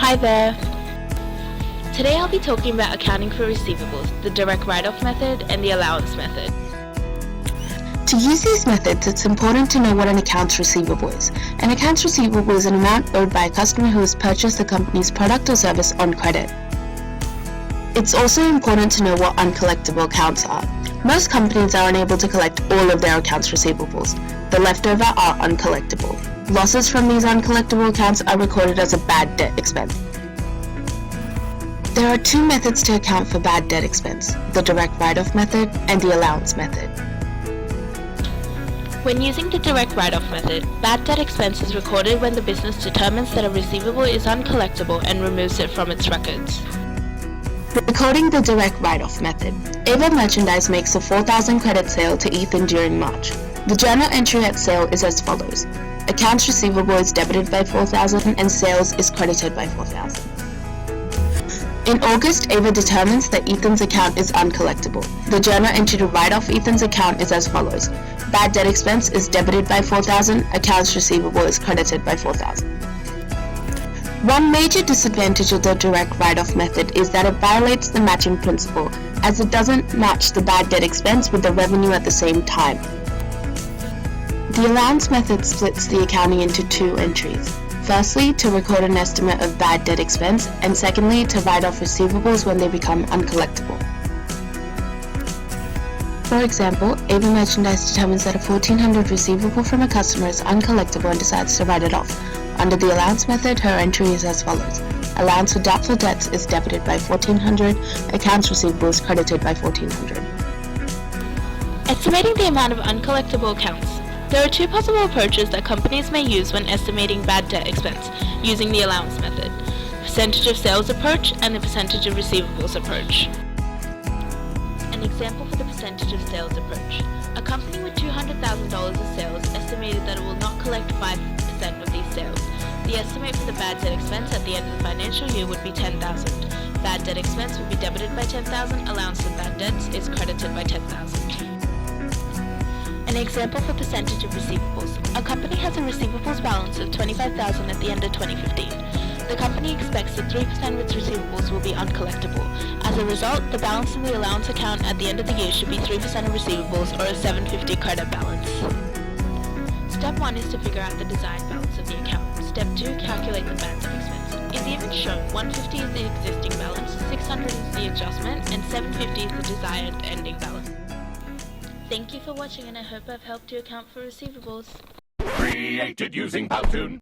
Hi there! Today I'll be talking about accounting for receivables, the direct write-off method and the allowance method. To use these methods, it's important to know what an accounts receivable is. An accounts receivable is an amount owed by a customer who has purchased the company's product or service on credit. It's also important to know what uncollectible accounts are. Most companies are unable to collect all of their accounts receivables. The leftover are uncollectible. Losses from these uncollectible accounts are recorded as a bad debt expense. There are two methods to account for bad debt expense: the direct write-off method and the allowance method. When using the direct write-off method, bad debt expense is recorded when the business determines that a receivable is uncollectible and removes it from its records. Recording the direct write-off method. Ava Merchandise makes a 4,000 credit sale to Ethan during March. The journal entry at sale is as follows. Accounts receivable is debited by 4,000 and sales is credited by 4,000. In August, Ava determines that Ethan's account is uncollectible. The journal entry to write off Ethan's account is as follows. Bad debt expense is debited by 4,000, accounts receivable is credited by 4,000. One major disadvantage of the direct write-off method is that it violates the matching principle, as it doesn't match the bad debt expense with the revenue at the same time. The allowance method splits the accounting into two entries. Firstly, to record an estimate of bad debt expense, and secondly, to write off receivables when they become uncollectible. For example, Ava Merchandise determines that a $1,400 receivable from a customer is uncollectible and decides to write it off. Under the allowance method, her entry is as follows. Allowance for doubtful debts is debited by $1,400, accounts receivable is credited by $1,400. Estimating the amount of uncollectible accounts. There are two possible approaches that companies may use when estimating bad debt expense using the allowance method: percentage of sales approach and the percentage of receivables approach. An example for the percentage of sales approach. A company with $200,000 of sales estimated that it will not collect 5% of these sales. The estimate for the bad debt expense at the end of the financial year would be $10,000. Bad debt expense would be debited by $10,000, allowance for bad debts is credited by $10,000. An example for percentage of receivables. A company has a receivables balance of $25,000 at the end of 2015. The company expects that 3% of its receivables will be uncollectible. As a result, the balance in the allowance account at the end of the year should be 3% of receivables, or a $750 credit balance. Step 1 is to figure out the desired balance of the account. Step 2, calculate the bad debt expense. In the image shown, 150 is the existing balance, 600 is the adjustment, and 750 is the desired ending balance. Thank you for watching, and I hope I've helped you account for receivables. Created using Powtoon.